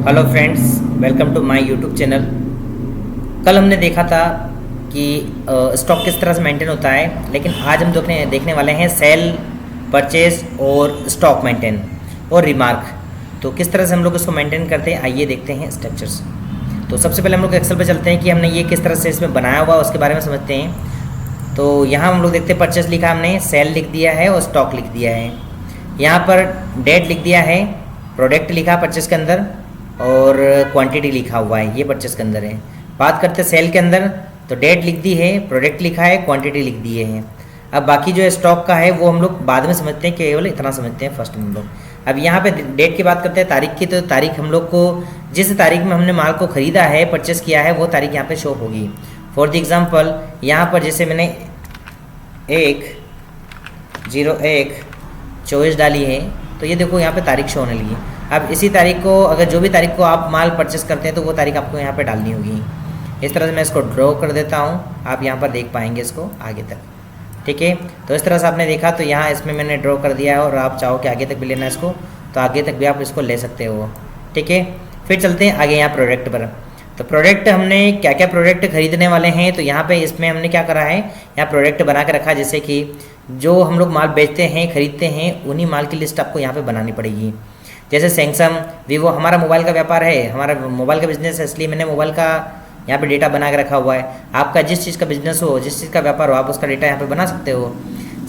Hello friends, welcome to my YouTube channel. कल हमने देखा था कि स्टॉक किस तरह से मेंटेन होता है, लेकिन आज हम देखने वाले हैं सेल, परचेज और स्टॉक मेंटेन और रिमार्क। तो किस तरह से हम लोग इसको मेंटेन करते हैं, आइए देखते हैं स्ट्रक्चर्स। तो सबसे पहले हम लोग एक्सेल पे चलते हैं कि हमने ये किस तरह से इसमें बनाया हुआ उसके बारे में समझते हैं। तो यहाँ हम लोग देखते हैं परचेज लिखा हमने, सेल लिख दिया है और स्टॉक लिख दिया है। यहाँ पर डेट लिख दिया है, प्रोडक्ट लिखा परचेज के अंदर और क्वांटिटी लिखा हुआ है, ये परचेस के अंदर है। बात करते हैं सेल के अंदर, तो डेट लिख दी है, प्रोडक्ट लिखा है, क्वांटिटी लिख दिए हैं। अब बाकी जो स्टॉक का है वो हम लोग बाद में समझते हैं, केवल इतना समझते हैं फर्स्ट में हम लोग। अब यहाँ पे डेट की बात करते हैं, तारीख की। तो तारीख हम लोग को जिस तारीख में हमने माल को ख़रीदा है, परचेस किया है, वो तारीख यहाँ पे शो होगी। फॉर द एग्जाम्पल यहाँ पर जैसे मैंने 1/01/24 डाली है, तो ये देखो यहाँ पे तारीख शो होने लगी। अब इसी तारीख को, अगर जो भी तारीख को आप माल परचेस करते हैं तो वो तारीख आपको यहाँ पे डालनी होगी। इस तरह से मैं इसको ड्रॉ कर देता हूँ, आप यहाँ पर देख पाएंगे इसको आगे तक। ठीक है, तो इस तरह से आपने देखा, तो यहाँ इसमें मैंने ड्रॉ कर दिया है और आप चाहो कि आगे तक भी लेना है इसको, तो आगे तक भी आप इसको ले सकते हो। ठीक है, फिर चलते हैं आगे यहाँ प्रोडक्ट पर। तो प्रोडक्ट हमने क्या क्या प्रोडक्ट खरीदने वाले हैं, तो यहाँ पे इसमें हमने क्या करा है, यहाँ प्रोडक्ट बना के रखा, जैसे कि जो हम लोग माल बेचते हैं, खरीदते हैं, उन्हीं माल की लिस्ट आपको यहाँ पे बनानी पड़ेगी। जैसे सैमसंग, वीवो, हमारा मोबाइल का व्यापार है, हमारा मोबाइल का बिजनेस है, इसलिए मैंने मोबाइल का यहाँ पे डेटा बना के रखा हुआ है। आपका जिस चीज़ का बिजनेस हो, जिस चीज़ का व्यापार हो, आप उसका डेटा यहाँ पे बना सकते हो।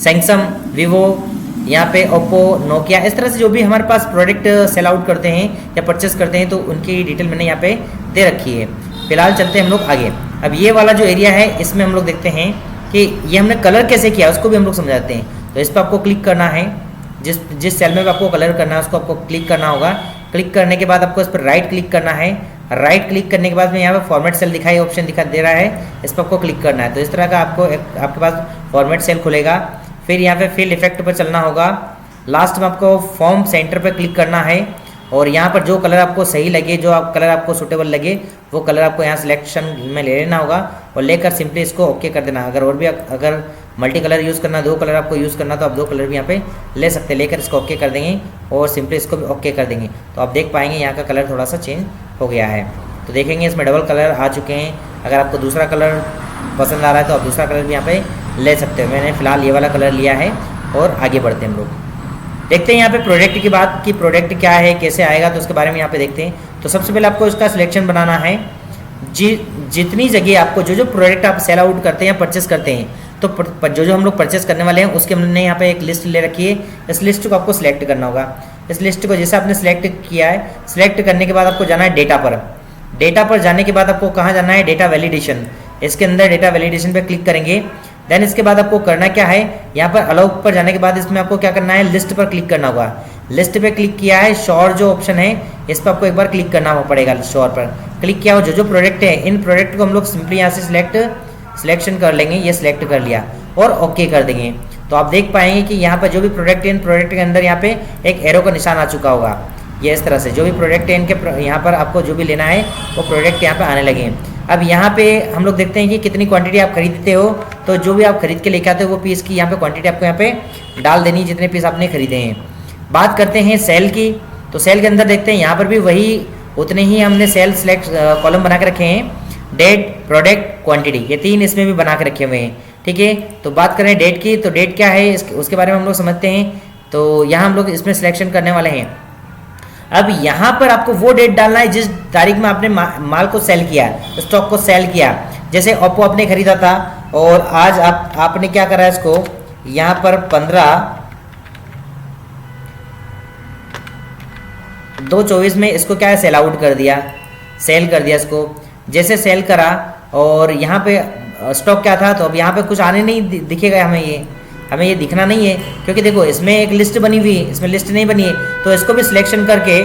सैमसंग, वीवो, यहाँ पे ओप्पो, नोकिया, इस तरह से जो भी हमारे पास प्रोडक्ट सेल आउट करते हैं या परचेस करते हैं, तो उनकी डिटेल मैंने यहाँ पे दे रखी है। फिलहाल चलते हैं हम लोग आगे। अब ये वाला जो एरिया है, इसमें हम लोग देखते हैं कि ये हमने कलर कैसे किया, उसको भी हम लोग समझाते हैं। तो इस पर आपको क्लिक करना है, जिस सेल में आपको कलर करना है उसको आपको क्लिक करना होगा। क्लिक करने के बाद आपको इस पर राइट क्लिक करना है। राइट क्लिक करने के बाद में यहाँ पे फॉर्मेट सेल दिखाई ऑप्शन दिखा दे रहा है, इस पर आपको क्लिक करना है। तो इस तरह का आपके पास फॉर्मेट सेल खुलेगा। फिर यहाँ पे फिल इफेक्ट पर चलना होगा। लास्ट में आपको फॉर्म सेंटर पर क्लिक करना है और यहाँ पर जो कलर आपको सही लगे, जो कलर आपको सूटेबल लगे, वो कलर आपको यहाँ सिलेक्शन में ले लेना होगा और लेकर सिंपली इसको ओके कर देना। अगर मल्टी कलर यूज़ करना, 2 कलर आपको यूज़ करना, तो आप 2 कलर भी यहाँ पे ले सकते हैं। लेकर इसको ओके कर देंगे और सिंपली इसको भी ओके कर देंगे, तो आप देख पाएंगे यहाँ का कलर थोड़ा सा चेंज हो गया है। तो देखेंगे इसमें डबल कलर आ चुके हैं। अगर आपको दूसरा कलर पसंद आ रहा है तो आप दूसरा कलर भी यहाँ पे ले सकते हो। मैंने फ़िलहाल ये वाला कलर लिया है और आगे बढ़ते हैं हम लोग। देखते हैं यहाँ पे प्रोडक्ट की बात, कि प्रोडक्ट क्या है, कैसे आएगा, तो उसके बारे में यहाँ पे देखते हैं। तो सबसे पहले आपको इसका सिलेक्शन बनाना है। जितनी जगह आपको जो प्रोडक्ट आप सेल आउट करते हैं या परचेस करते हैं, तो जो हम लोग परचेस करने वाले हैं उसके हमने यहाँ पे एक लिस्ट ले रखी है। इस लिस्ट को आपको सिलेक्ट करना होगा। इस लिस्ट को जैसे आपने सिलेक्ट किया है, सिलेक्ट करने के बाद आपको जाना है डेटा पर। डेटा पर जाने के बाद आपको कहाँ जाना है, डेटा वैलिडेशन। इसके अंदर डेटा वैलिडेशन पर क्लिक करेंगे। देन इसके बाद आपको करना क्या है, यहाँ पर अलाउ पर जाने के बाद इसमें आपको क्या करना है, लिस्ट पर क्लिक करना होगा। लिस्ट पे क्लिक किया है, शोर जो ऑप्शन है इस पर आपको एक बार क्लिक करना पड़ेगा। शोर पर क्लिक किया हो, जो प्रोडक्ट है, इन प्रोडक्ट को हम लोग सिंपली यहाँ से सिलेक्शन कर लेंगे। ये सिलेक्ट कर लिया और ओके कर देंगे। तो आप देख पाएंगे कि यहाँ पर जो भी प्रोडक्ट है, इन प्रोडक्ट के अंदर यहाँ पे एक एरो का निशान आ चुका होगा। ये इस तरह से जो भी प्रोडक्ट है इनके यहाँ पर आपको जो भी लेना है वो प्रोडक्ट यहाँ पे आने लगे। अब यहाँ पे हम लोग देखते हैं कि कितनी क्वांटिटी आप खरीदते हो, तो जो भी आप खरीद के लेके आते हो वो पीस की यहाँ पे क्वांटिटी आपको यहाँ पे डाल देनी, जितने पीस आपने खरीदे हैं। बात करते हैं सेल की। तो सेल के अंदर देखते हैं, यहाँ पर भी वही उतने ही हमने सेल सेलेक्ट कॉलम बना के रखे हैं। डेट, प्रोडक्ट, क्वांटिटी, ये 3 इसमें भी बना के रखे हुए हैं। ठीक है, तो बात करें डेट की, तो डेट क्या है उसके बारे में हम लोग समझते हैं। तो यहाँ हम लोग इसमें सिलेक्शन करने वाले हैं। अब यहाँ पर आपको वो डेट डालना है जिस तारीख में आपने माल को सेल किया, स्टॉक को सेल किया। जैसे ओप्पो आपने खरीदा था और आज आपने क्या करा है, इसको यहाँ पर 15/2/24 में इसको क्या है, सेल आउट कर दिया, सेल कर दिया इसको। जैसे सेल करा और यहाँ पे स्टॉक क्या था, तो अब यहाँ पे कुछ आने नहीं दिखेगा हमें ये दिखना नहीं है, क्योंकि देखो इसमें एक लिस्ट बनी हुई है, इसमें लिस्ट नहीं बनी है। तो इसको भी सिलेक्शन करके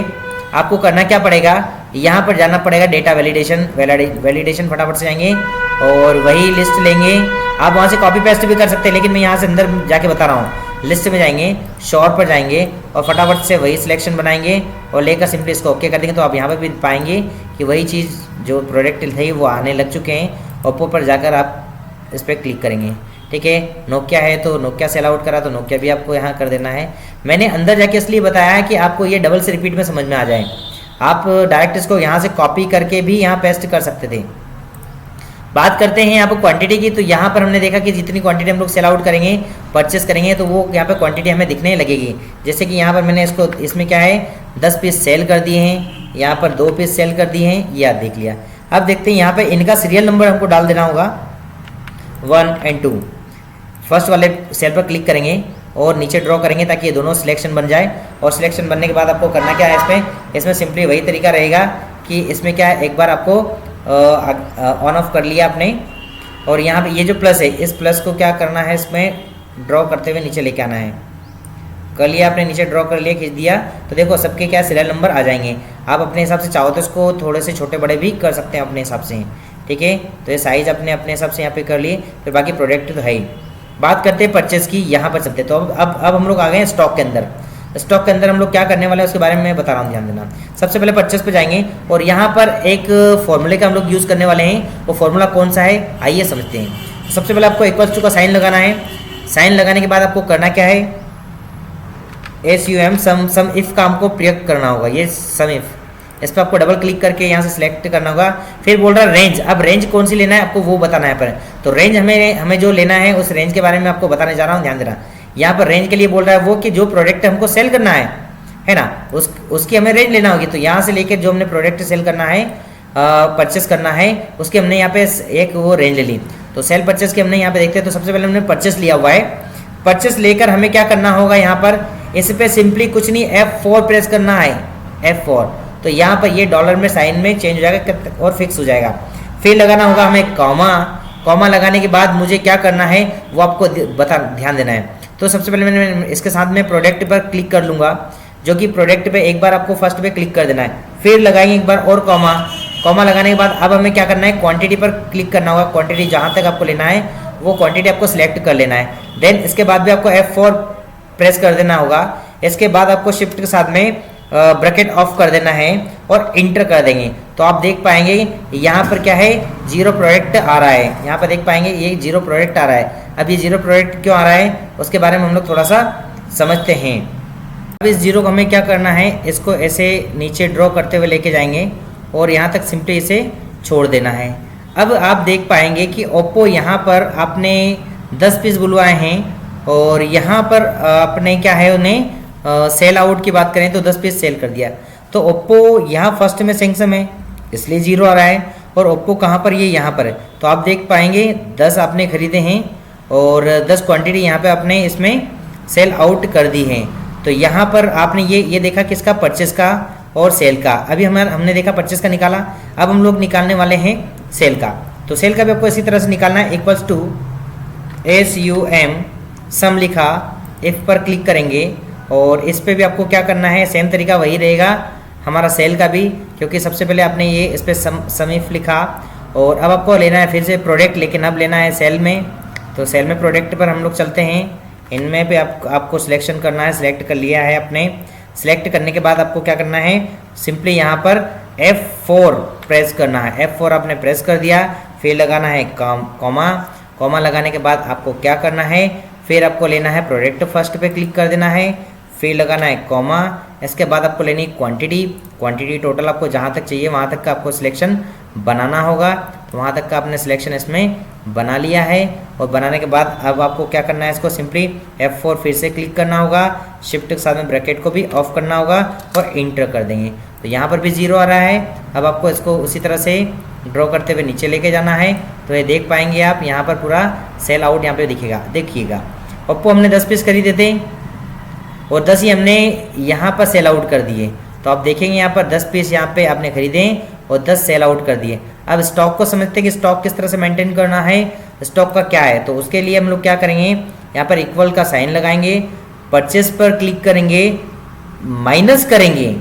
आपको करना क्या पड़ेगा, यहाँ पर जाना पड़ेगा डेटा वैलिडेशन फटाफट से जाएंगे और वही लिस्ट लेंगे। आप वहाँ से कॉपी पेस्ट भी कर सकते हैं, लेकिन मैं यहाँ से अंदर जाके बता रहा हूँ। लिस्ट में जाएंगे, शोर पर जाएंगे और फटाफट से वही सिलेक्शन बनाएंगे और लेकर सिंपली इसको ओके कर देंगे। तो आप यहाँ पर भी पाएंगे कि वही चीज़ जो प्रोडक्ट थे वो आने लग चुके हैं। ओप्पो पर जाकर आप इस पर क्लिक करेंगे। ठीक है, नोकिया है तो नोकिया सेल आउट करा, तो नोकिया भी आपको यहाँ कर देना है। मैंने अंदर जाके इसलिए बताया है कि आपको ये डबल से रिपीट में समझ में आ जाए। आप डायरेक्ट इसको यहाँ से कॉपी करके भी यहाँ पेस्ट कर सकते थे। बात करते हैं यहाँ पर क्वांटिटी की, तो यहाँ पर हमने देखा कि जितनी क्वांटिटी हम लोग सेल आउट करेंगे, परचेस करेंगे, तो वो यहाँ पे क्वांटिटी हमें दिखने लगेगी। जैसे कि यहाँ पर मैंने इसको, इसमें क्या है 10 पीस सेल कर दिए हैं, यहाँ पर 2 पीस सेल कर दिए हैं, ये देख लिया। अब देखते हैं यहाँ पे इनका सीरियल नंबर हमको डाल देना होगा 1 और 2। फर्स्ट वाले सेल पर क्लिक करेंगे और नीचे ड्रॉ करेंगे ताकि ये दोनों सिलेक्शन बन जाए। और सिलेक्शन बनने के बाद आपको करना क्या है, इसमें सिंपली वही तरीका रहेगा कि इसमें क्या है, एक बार आपको ऑन ऑफ कर लिया आपने, और यहाँ पे ये जो प्लस है, इस प्लस को क्या करना है, इसमें ड्रॉ करते हुए नीचे लेके आना है। कर लिया आपने, नीचे ड्रॉ कर लिया, खींच दिया, तो देखो सबके क्या सीरियल नंबर आ जाएंगे। आप अपने हिसाब से चाहो तो इसको थोड़े से छोटे बड़े भी कर सकते हैं अपने हिसाब से, ठीक है। तो ये साइज़ अपने हिसाब से यहाँ पे कर लिए, फिर बाकी प्रोडक्ट तो है ही। बात करते हैं परचेस की, यहाँ पर चलते। तो अब हम लोग आ गए हैं स्टॉक के अंदर। स्टॉक के अंदर हम लोग क्या करने वाले हैं उसके बारे में मैं बता रहा हूँ, ध्यान देना। सबसे पहले परचेस पे जाएंगे और यहाँ पर एक फॉर्मूले का हम लोग यूज़ करने वाले हैं। वो फॉर्मूला कौन सा है, आइए समझते हैं। सबसे पहले आपको इक्वल्स टू का साइन लगाना है। साइन लगाने के बाद आपको करना क्या है, SUM सम इफ का हमको प्रयोग करना होगा। ये सम इफ, इस पर आपको डबल क्लिक करके यहाँ से सिलेक्ट करना होगा। फिर बोल रहा है रेंज। अब रेंज कौन सी लेना है आपको वो बताना है। पर तो रेंज हमें जो लेना है उस रेंज के बारे में आपको बताने जा रहा हूँ, ध्यान देना। यहाँ पर रेंज के लिए बोल रहा है वो कि जो प्रोडक्ट हमको सेल करना है ना, उसकी हमें रेंज लेना होगी। तो यहाँ से लेकर जो हमने प्रोडक्ट सेल करना है, परचेस करना है, उसकी हमने यहाँ पे एक वो रेंज ले ली। तो सेल परचेस की हमने यहाँ पे देखते हैं। तो सबसे पहले हमने परचेस लिया हुआ है। परचेस लेकर हमें क्या करना होगा, यहाँ पर इस पर सिंपली कुछ नहीं, F4 प्रेस करना है, F4। तो यहाँ पर ये डॉलर में साइन में चेंज हो जाएगा और फिक्स हो जाएगा। फिर लगाना होगा हमें कॉमा लगाने के बाद मुझे क्या करना है वो आपको ध्यान देना है। तो सबसे पहले मैंने इसके साथ में प्रोडक्ट पर क्लिक कर लूँगा, जो कि प्रोडक्ट पे एक बार आपको फर्स्ट पे क्लिक कर देना है। फिर लगाएंगे एक बार और कॉमा लगाने के बाद अब हमें क्या करना है, क्वांटिटी पर क्लिक करना होगा। क्वांटिटी जहाँ तक आपको लेना है वो क्वांटिटी आपको सिलेक्ट कर लेना है। देन इसके बाद भी आपको F4 प्रेस कर देना होगा। इसके बाद आपको शिफ्ट के साथ में ब्रैकेट ऑफ कर देना है और इंटर कर देंगे। तो आप देख पाएंगे यहाँ पर क्या है, 0 प्रोडक्ट आ रहा है। यहाँ पर देख पाएंगे ये 0 प्रोडक्ट आ रहा है। अब ये 0 प्रोडक्ट क्यों आ रहा है उसके बारे में हम लोग थोड़ा सा समझते हैं। अब इस 0 को हमें क्या करना है, इसको ऐसे नीचे ड्रॉ करते हुए लेके जाएंगे और यहाँ तक सिंपली इसे छोड़ देना है। अब आप देख पाएंगे कि ओप्पो यहाँ पर आपने 10 पीस बुलवाए हैं और यहाँ पर आपने क्या है उन्हें सेल आउट की बात करें तो 10 पीस सेल कर दिया। तो ओप्पो यहाँ फर्स्ट में सैमसंग है इसलिए 0 आ रहा है, और ओप्पो कहाँ पर, ये यहाँ पर है। तो आप देख पाएंगे 10 आपने खरीदे हैं और 10 क्वांटिटी यहाँ पे आपने इसमें सेल आउट कर दी है। तो यहाँ पर आपने ये देखा किसका, परचेस का और सेल का। अभी हमने देखा परचेस का निकाला, अब हम लोग निकालने वाले हैं सेल का। तो सेल का भी आपको इसी तरह से निकालना है। इक्वल्स टू SUM सम लिखा, इफ पर क्लिक करेंगे और इस पे भी आपको क्या करना है, सेम तरीका वही रहेगा हमारा सेल का भी, क्योंकि सबसे पहले आपने ये इस पर सम इफ लिखा और अब आपको लेना है फिर से प्रोडक्ट, लेकिन अब लेना है सेल में। तो सेल में प्रोडक्ट पर हम लोग चलते हैं। इनमें पे आपको सिलेक्शन करना है, सिलेक्ट कर लिया है आपने। सिलेक्ट करने के बाद आपको क्या करना है, सिंपली यहाँ पर F4 प्रेस करना है। F4 आपने प्रेस कर दिया, फिर लगाना है कॉमा लगाने के बाद आपको क्या करना है, फिर आपको लेना है प्रोडक्ट फर्स्ट पे क्लिक कर देना है, फिर लगाना है कॉमा। इसके बाद आपको लेनी क्वांटिटी टोटल आपको जहाँ तक चाहिए वहाँ तक का आपको सिलेक्शन बनाना होगा। तो वहाँ तक का आपने सिलेक्शन इसमें बना लिया है और बनाने के बाद अब आपको क्या करना है, इसको सिंपली F4 फिर से क्लिक करना होगा, शिफ्ट के साथ में ब्रैकेट को भी ऑफ करना होगा और इंटर कर देंगे। तो यहाँ पर भी 0 आ रहा है। अब आपको इसको उसी तरह से ड्रॉ करते हुए नीचे लेके जाना है। तो ये देख पाएंगे आप यहाँ पर पूरा सेल आउट यहाँ पे दिखेगा। देखिएगा ओप्पो हमने 10 पीस खरीदे थे और 10 ही हमने यहाँ पर सेल आउट कर दिए। तो आप देखेंगे यहाँ पर 10 पीस यहाँ पे आपने खरीदे और 10 सेल आउट कर दिए। अब स्टॉक को समझते हैं कि स्टॉक किस तरह से मेंटेन करना है, स्टॉक का क्या है। तो उसके लिए हम लोग क्या करेंगे, यहाँ पर इक्वल का साइन लगाएंगे, परचेस पर क्लिक करेंगे, माइनस करेंगे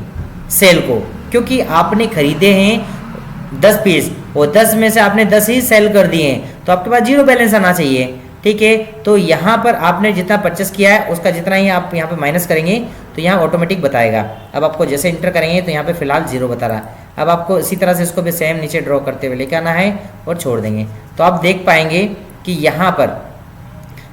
सेल को, क्योंकि आपने खरीदे हैं 10 पीस और 10 में से आपने 10 ही सेल कर दिए हैं, तो आपके पास 0 बैलेंस आना चाहिए। ठीक है, तो यहाँ पर आपने जितना परचेस किया है उसका जितना ही आप यहाँ पे माइनस करेंगे तो यहाँ ऑटोमेटिक बताएगा। अब आपको जैसे इंटर करेंगे तो यहाँ पे फिलहाल 0 बता रहा है। अब आपको इसी तरह से इसको भी सेम नीचे ड्रॉ करते हुए लेके आना है और छोड़ देंगे। तो आप देख पाएंगे कि यहाँ पर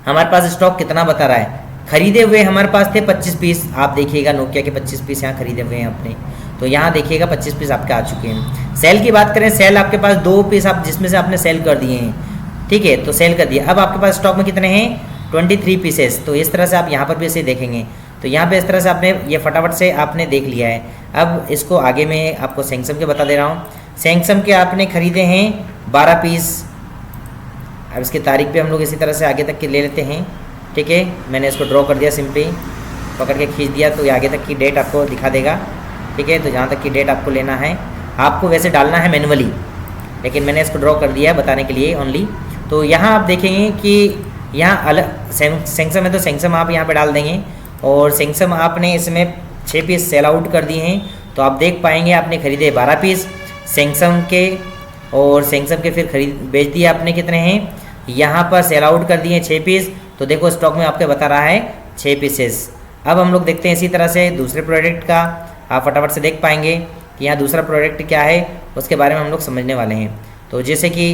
हमारे पास स्टॉक कितना बता रहा है। खरीदे हुए हमारे पास थे 25 पीस, आप देखिएगा नोकिया के 25 पीस यहाँ खरीदे हुए हैं अपने। तो यहाँ देखिएगा 25 पीस आपके आ चुके हैं। सेल की बात करें, सेल आपके पास 2 पीस आप जिसमें से आपने सेल कर दिए हैं, ठीक है, तो सेल कर दिया। अब आपके पास स्टॉक में कितने हैं, 23 पीसेस। तो इस तरह से आप यहाँ पर भी इसे देखेंगे, तो यहाँ पे इस तरह से आपने ये फटाफट से आपने देख लिया है। अब इसको आगे मैं आपको सैमसंग के बता दे रहा हूँ। सैमसंग के आपने खरीदे हैं 12 पीस। अब इसकी तारीख पे हम लोग इसी तरह से आगे तक के ले लेते हैं, ठीक है। मैंने इसको ड्रॉ कर दिया, सिंपली पकड़ के खींच दिया, तो ये आगे तक की डेट आपको दिखा देगा, ठीक है। तो जहाँ तक की डेट आपको लेना है, आपको वैसे डालना है मैनुअली, लेकिन मैंने इसको ड्रॉ कर दिया है बताने के लिए ओनली। तो यहाँ आप देखेंगे कि यहाँ अलग सैमसंग है तो सैमसंग आप यहाँ पे डाल देंगे, और सैमसंग आपने इसमें 6 पीस सेल आउट कर दिए हैं। तो आप देख पाएंगे आपने खरीदे 12 पीस सैमसंग के, और सैमसंग के फिर खरीद बेच दिए आपने कितने हैं, यहाँ पर सेल आउट कर दिए 6 पीस। तो देखो स्टॉक में आपके बता रहा है 6 पीसेस। अब हम लोग देखते हैं इसी तरह से दूसरे प्रोडक्ट का, आप फटाफट से देख पाएंगे कि यहाँ दूसरा प्रोडक्ट क्या है, उसके बारे में हम लोग समझने वाले हैं। तो जैसे कि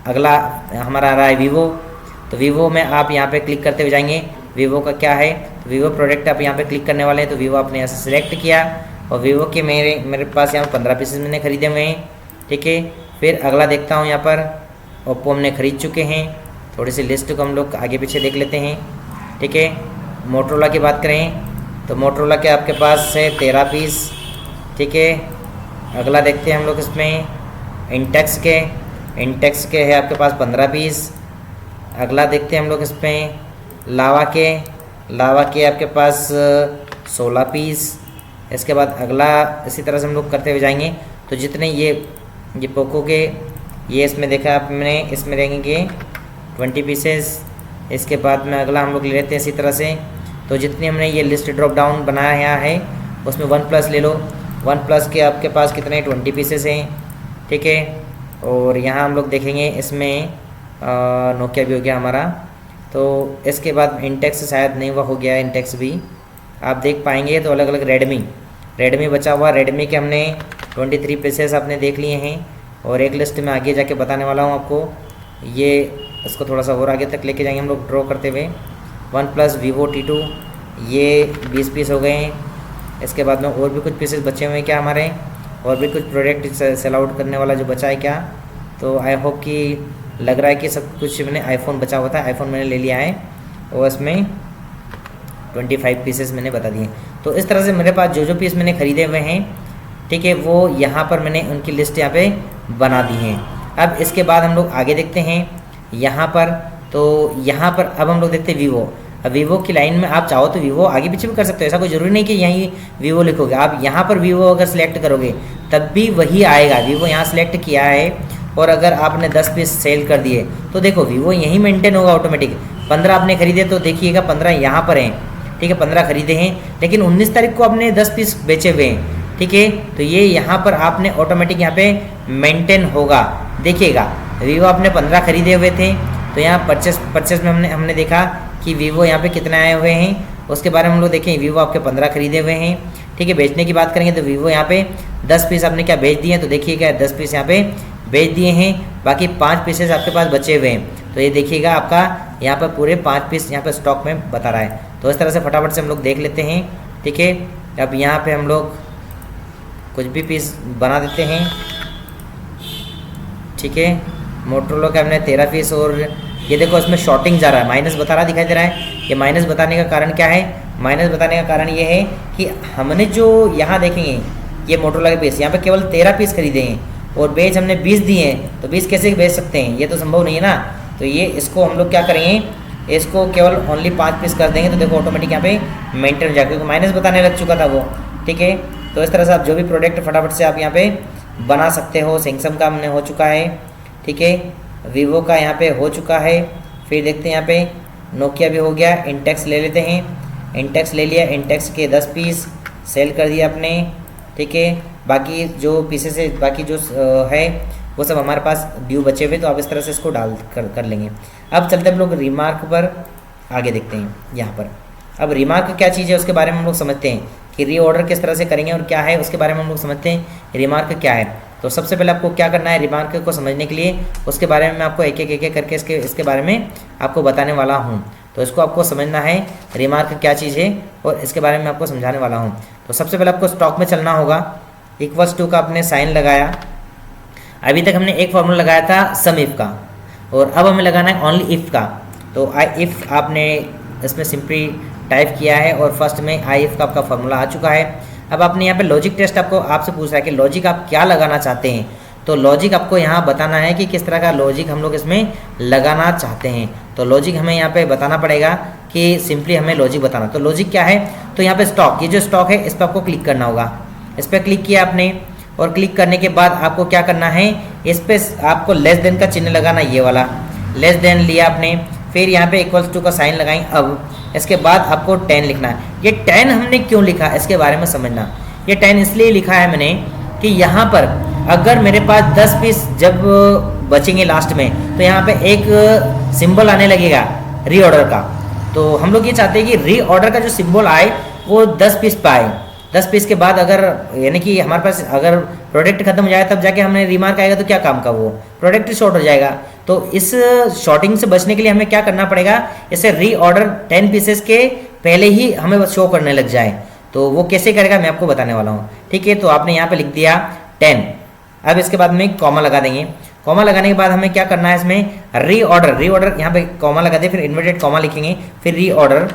अगला हमारा आ रहा है वीवो। तो वीवो में आप यहाँ पे क्लिक करते हुए जाएंगे, वीवो का क्या है, तो वीवो प्रोडक्ट आप यहाँ पे क्लिक करने वाले हैं। तो वीवो आपने यहाँ से सिलेक्ट किया, और वीवो के मेरे पास यहाँ 15 पीसेस मैंने खरीदे हुए हैं, ठीक है। फिर अगला देखता हूँ, यहाँ पर ओप्पो हमने खरीद चुके हैं। थोड़ी सी लिस्ट को हम लोग आगे पीछे देख लेते हैं, ठीक है। मोटरोला की बात करें तो मोटरोला के आपके पास है 13 पीस, ठीक है। अगला देखते हैं हम लोग इसमें इंटेक्स के है आपके पास 15 पीस। अगला देखते हैं हम लोग इसमें लावा के आपके पास 16 पीस। इसके बाद अगला इसी तरह से हम लोग करते हुए जाएंगे। तो जितने ये पोको के ये इसमें देखा आपने, इसमें रहेंगे 20 पीसेस। इसके बाद में अगला हम लोग ले लेते हैं इसी तरह से। तो जितनी हमने ये लिस्ट ड्रॉप डाउन बनाया है उसमें वन प्लस ले लो, वन प्लस के आपके पास कितने 20 पीसेस हैं, ठीक है। और यहाँ हम लोग देखेंगे इसमें नोकिया भी हो गया हमारा। तो इसके बाद इंटेक्स शायद नहीं हुआ, हो गया इंटेक्स भी आप देख पाएंगे। तो अलग अलग रेडमी बचा हुआ, रेडमी के हमने 23 पीसेस आपने देख लिए हैं। और एक लिस्ट में आगे जाके बताने वाला हूँ आपको, ये इसको थोड़ा सा और आगे तक लेके जाएंगे हम लोग ड्रॉ करते हुए। वन प्लस वीवो T2 ये 20 पीस हो गए हैं। इसके बाद में और भी कुछ पीसेस बचे हुए हैं क्या हमारे, और भी कुछ प्रोडक्ट सेल आउट करने वाला जो बचा है क्या। तो आई होप कि लग रहा है कि सब कुछ मैंने आईफोन बचा हुआ था, आईफोन मैंने ले लिया है, और इसमें 25 पीसेस मैंने बता दिए। तो इस तरह से मेरे पास जो पीस मैंने ख़रीदे हुए हैं, ठीक है, वो यहाँ पर मैंने उनकी लिस्ट यहाँ पे बना दी है। अब इसके बाद हम लोग आगे देखते हैं यहाँ पर। तो यहाँ पर अब हम लोग देखते हैं वीवो। अब वीवो की लाइन में आप चाहो तो वीवो आगे पीछे भी कर सकते हो, ऐसा कोई ज़रूरी नहीं कि यहीं वीवो लिखोगे। आप यहाँ पर वीवो अगर सिलेक्ट करोगे तब भी वही आएगा। वीवो यहाँ सिलेक्ट किया है, और अगर आपने 10 पीस सेल कर दिए तो देखो वीवो यहीं मेंटेन होगा ऑटोमेटिक। 15 आपने खरीदे तो देखिएगा 15 यहाँ पर हैं, ठीक है, 15 खरीदे हैं, लेकिन 19 तारीख को आपने 10 पीस बेचे हुए हैं, ठीक है। तो ये यहाँ पर आपने ऑटोमेटिक यहाँ पे मेंटेन होगा। देखिएगा वीवो आपने 15 खरीदे हुए थे, तो यहाँ परचेस में हमने देखा कि वीवो यहाँ पे कितने आए हुए हैं, उसके बारे में हम लोग देखें। वीवो आपके 15 खरीदे हुए हैं, ठीक है। बेचने की बात करेंगे तो वीवो यहाँ पे 10 पीस आपने क्या बेच दिए हैं, तो देखिएगा 10 पीस यहाँ पे बेच दिए हैं, बाकी 5 पीसेस आपके पास बचे हुए हैं। तो ये देखिएगा आपका यहाँ पर पूरे 5 पीस यहाँ पर स्टॉक में बता रहा है। तो इस तरह से फटाफट से हम लोग देख लेते हैं, ठीक है। अब यहाँ पे हम लोग कुछ भी पीस बना देते हैं, ठीक है। मोटरोला का हमने 13 पीस, और ये देखो इसमें शॉर्टिंग जा रहा है, माइनस बता रहा दिखाई दे रहा है। ये माइनस बताने का कारण क्या है, माइनस बताने का कारण ये है कि हमने जो यहाँ देखेंगे ये मोटरोला के पीस यहाँ पे केवल 13 पीस खरीदे हैं, और बेच हमने 20 दिए हैं। तो 20 कैसे बेच सकते हैं, ये तो संभव नहीं है ना। तो ये इसको हम लोग क्या करेंगे, इसको केवल ओनली 5 पीस कर देंगे, तो देखो ऑटोमेटिक यहाँ पे मेंटेन हो जाएगा, क्योंकि माइनस बताने लग चुका था वो, ठीक है। तो इस तरह से आप जो भी प्रोडक्ट फटाफट से आप यहाँ पे बना सकते हो। सैमसंग का हमने हो चुका है, ठीक है। वीवो का यहाँ पे हो चुका है। फिर देखते हैं यहाँ पे नोकिया भी हो गया। इंटेक्स ले लेते हैं, इंटेक्स ले लिया, इंटेक्स के 10 पीस सेल कर दिया आपने, ठीक है। बाकी जो पीसेस है, बाकी जो है वो सब हमारे पास ड्यू बचे हुए, तो आप इस तरह से इसको डाल कर लेंगे। अब चलते हम लोग रिमार्क पर आगे देखते हैं यहाँ पर। अब रिमार्क क्या चीज़ है उसके बारे में हम लोग समझते हैं कि रीऑर्डर किस तरह से करेंगे और क्या है उसके बारे में हम लोग समझते हैं। रिमार्क क्या है, तो सबसे पहले आपको क्या करना है रिमार्क को समझने के लिए, उसके बारे में मैं आपको एक एक करके इसके बारे में आपको बताने वाला हूँ। तो इसको आपको समझना है रिमार्क क्या चीज़ है, और इसके बारे में आपको समझाने वाला हूँ। तो सबसे पहले आपको स्टॉक में चलना होगा, इक्वल्स टू का आपने साइन लगाया। अभी तक हमने एक फॉर्मूला लगाया था सम इफ का, और अब हमें लगाना है ओनली इफ़ का। तो आई इफ़ आपने इसमें सिंपली टाइप किया है और फर्स्ट में आई इफ़ का आपका फॉर्मूला आ चुका है। अब आपने यहाँ पे लॉजिक टेस्ट आपसे पूछ रहा है कि लॉजिक आप क्या लगाना चाहते हैं। तो लॉजिक आपको यहाँ बताना है कि किस तरह का लॉजिक हम लोग इसमें लगाना चाहते हैं। तो लॉजिक हमें यहाँ पे बताना पड़ेगा कि सिंपली हमें लॉजिक बताना। तो लॉजिक क्या है, तो यहाँ पे स्टॉक, ये जो स्टॉक है इस पर आपको क्लिक करना होगा। इस पर क्लिक किया आपने, और क्लिक करने के बाद आपको क्या करना है, इस पर आपको लेस देन का चिन्ह लगाना, ये वाला लेस देन लिया आपने, फिर यहाँ पे इक्वल्स टू का साइन लगाएं। अब इसके बाद आपको 10 लिखना है। ये 10 हमने क्यों लिखा इसके बारे में समझना। ये 10 इसलिए लिखा है मैंने कि यहाँ पर अगर मेरे पास 10 पीस जब बचेंगे लास्ट में, तो यहाँ पे एक सिंबल आने लगेगा रीऑर्डर का। तो हम लोग ये चाहते हैं कि रीऑर्डर का जो सिंबल आए वो 10 पीस पे आए। 10 पीस के बाद अगर यानी कि हमारे पास अगर प्रोडक्ट खत्म हो जाए तब जाके हमें रिमार्क आएगा, तो क्या काम का वो प्रोडक्ट शॉर्ट हो जाएगा। तो इस शॉर्टिंग से बचने के लिए हमें क्या करना पड़ेगा, इसे रीऑर्डर 10 पीसेस के पहले ही हमें शो करने लग जाए। तो वो कैसे करेगा मैं आपको बताने वाला हूँ, ठीक है। तो आपने यहाँ पे लिख दिया 10। अब इसके बाद में कॉमा लगा देंगे। कॉमा लगाने के बाद हमें क्या करना है, इसमें रीऑर्डर यहाँ पे कॉमा लगा दे, फिर इन्वर्टेड कॉमा लिखेंगे, फिर रीऑर्डर,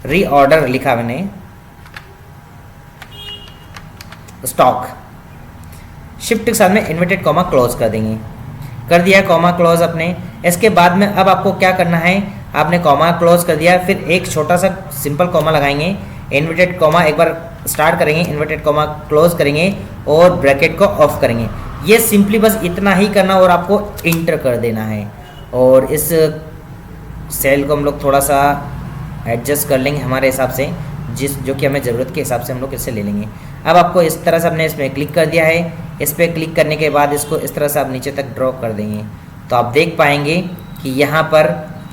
रीऑर्डर लिखा मैंने, स्टॉक, शिफ्ट के साथ में इन्वर्टेड कॉमा क्लोज कर देंगे। कर दिया कॉमा क्लोज अपने। इसके बाद में अब आपको क्या करना है, आपने कॉमा क्लोज कर दिया, फिर एक छोटा सा सिंपल कॉमा लगाएंगे, इन्वर्टेड कॉमा एक बार स्टार्ट करेंगे, इन्वर्टेड कॉमा क्लोज करेंगे और ब्रैकेट को ऑफ करेंगे। ये सिंपली बस इतना ही करना और आपको इंटर कर देना है। और इस सेल को हम लोग थोड़ा सा एडजस्ट कर लेंगे हमारे हिसाब से, जो कि हमें ज़रूरत के हिसाब से हम लोग इससे ले लेंगे। अब आपको इस तरह से हमने इसमें क्लिक कर दिया है। इस पर क्लिक करने के बाद इसको इस तरह से आप नीचे तक ड्रॉ कर देंगे, तो आप देख पाएंगे कि यहाँ पर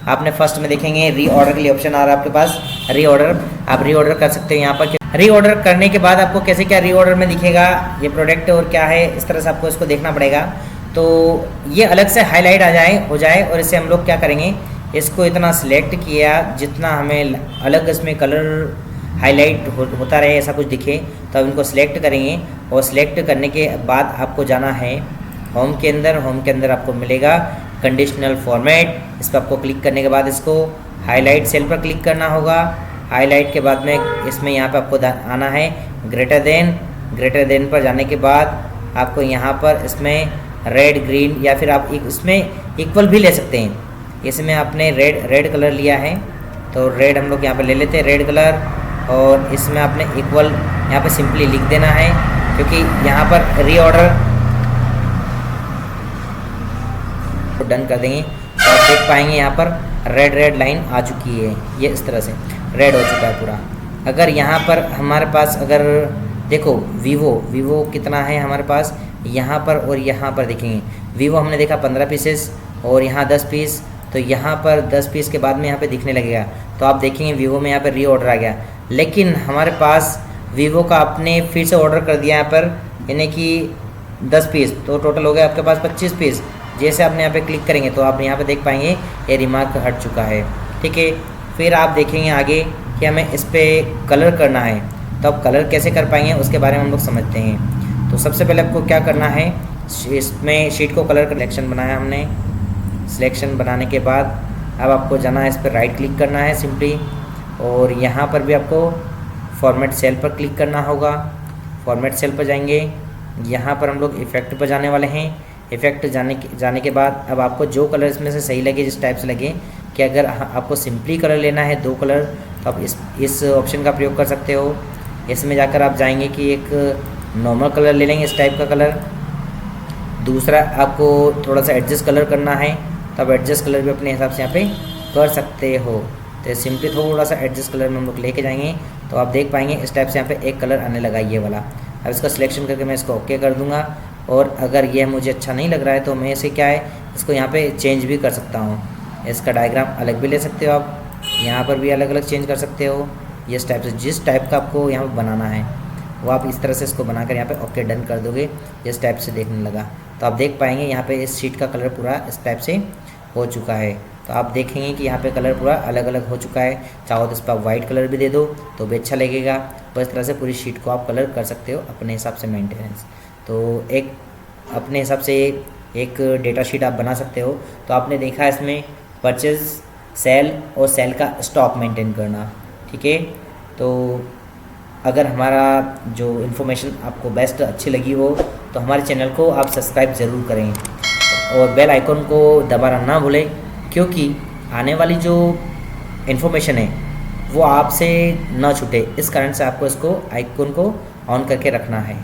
आपने फर्स्ट में देखेंगे रीऑर्डर के लिए ऑप्शन आ रहा है आपके पास, रीऑर्डर। आप रीऑर्डर कर सकते हैं यहाँ पर। रीऑर्डर करने के बाद आपको कैसे क्या रीऑर्डर में दिखेगा ये प्रोडक्ट और क्या है, इस तरह से आपको इसको देखना पड़ेगा। तो ये अलग से हाईलाइट हो जाए और इसे हम लोग क्या करेंगे, इसको इतना सिलेक्ट किया जितना हमें अलग इसमें कलर हाईलाइट होता रहे, ऐसा कुछ दिखे, तो अब इनको सिलेक्ट करेंगे। और सिलेक्ट करने के बाद आपको जाना है होम के अंदर। होम के अंदर आपको मिलेगा कंडीशनल फॉर्मेट। इस पर आपको क्लिक करने के बाद इसको हाईलाइट सेल पर क्लिक करना होगा। हाईलाइट के बाद में इसमें यहाँ पर आपको आना है ग्रेटर देन पर जाने के बाद आपको यहाँ पर इसमें रेड ग्रीन या फिर आप इसमें इक्वल भी ले सकते हैं। इसमें आपने रेड कलर लिया है तो रेड हम लोग यहाँ पे ले लेते हैं, रेड कलर। और इसमें आपने इक्वल यहाँ पे सिंपली लिख देना है, क्योंकि यहाँ पर रीऑर्डर डन कर देंगे तो आप देख पाएंगे यहाँ पर रेड लाइन आ चुकी है। ये इस तरह से रेड हो चुका है पूरा। अगर यहाँ पर हमारे पास अगर देखो वीवो कितना है हमारे पास, यहाँ पर और यहाँ पर देखेंगे वीवो हमने देखा 15 पीसेस और यहाँ 10 पीस। तो यहाँ पर 10 पीस के बाद में यहाँ पे दिखने लगेगा, तो आप देखेंगे वीवो में यहाँ पर रीऑर्डर आ गया। लेकिन हमारे पास वीवो का आपने फिर से ऑर्डर कर दिया यहाँ पर, यानी कि 10 पीस, तो टोटल हो गया आपके पास 25 पीस। जैसे आपने यहाँ पे क्लिक करेंगे तो आप यहाँ पे देख पाएंगे ये रिमार्क हट चुका है, ठीक है। फिर आप देखेंगे आगे कि हमें इस पर कलर करना है, तो आप कलर कैसे कर पाएंगे उसके बारे में हम लोग समझते हैं। तो सबसे पहले आपको क्या करना है, इसमें शीट को कलर का सिलेक्शन बनाया हमने। सिलेक्शन बनाने के बाद अब आपको जाना है, इस पर राइट क्लिक करना है सिंपली, और यहाँ पर भी आपको फॉर्मेट सेल पर क्लिक करना होगा। फॉर्मेट सेल पर जाएंगे, यहाँ पर हम लोग इफेक्ट पर जाने वाले हैं। इफेक्ट जाने के बाद अब आपको जो कलर इसमें से सही लगे, जिस टाइप से लगे, कि अगर आपको सिंपली कलर लेना है 2 कलर, तो आप इस ऑप्शन का प्रयोग कर सकते हो। इसमें जाकर आप जाएंगे कि एक नॉर्मल कलर ले लेंगे, इस टाइप का कलर। दूसरा आपको थोड़ा सा एडजस्ट कलर करना है, तो आप एडजस्ट कलर भी अपने हिसाब से यहाँ पे कर सकते हो। तो सिंपली थोड़ा सा एडजस्ट कलर में हम लोग लेके जाएंगे, तो आप देख पाएंगे इस टाइप से यहाँ पे एक कलर आने लगा, ये वाला। अब इसका सिलेक्शन करके मैं इसको ओके कर दूंगा। और अगर यह मुझे अच्छा नहीं लग रहा है तो मैं इसे क्या है, इसको यहाँ पे चेंज भी कर सकता हूँ। इसका डायग्राम अलग भी ले सकते हो आप, यहाँ पर भी अलग अलग चेंज कर सकते हो। इस टाइप से जिस टाइप का आपको यहाँ पर बनाना है वो आप इस तरह से इसको बनाकर यहाँ पे ओके डन कर दोगे। इस टाइप से देखने लगा तो आप देख पाएंगे यहाँ पे इस शीट का कलर पूरा इस टाइप से हो चुका है। तो आप देखेंगे कि यहाँ पे कलर पूरा अलग अलग हो चुका है। चाहो तो इस पर वाइट कलर भी दे दो तो भी अच्छा लगेगा। तो इस तरह से पूरी शीट को आप कलर कर सकते हो अपने हिसाब से मेंटेनेंस। तो एक अपने हिसाब से एक डेटा शीट आप बना सकते हो। तो आपने देखा इसमें परचेज, सेल और सेल का स्टॉक मेंटेन करना, ठीक है। तो अगर हमारा जो इन्फॉर्मेशन आपको बेस्ट अच्छी लगी हो तो हमारे चैनल को आप सब्सक्राइब ज़रूर करें और बेल आइकन को दबाना ना भूलें, क्योंकि आने वाली जो इन्फॉर्मेशन है वो आपसे ना छूटे। इस कारण से आपको इसको आइकन को ऑन करके रखना है।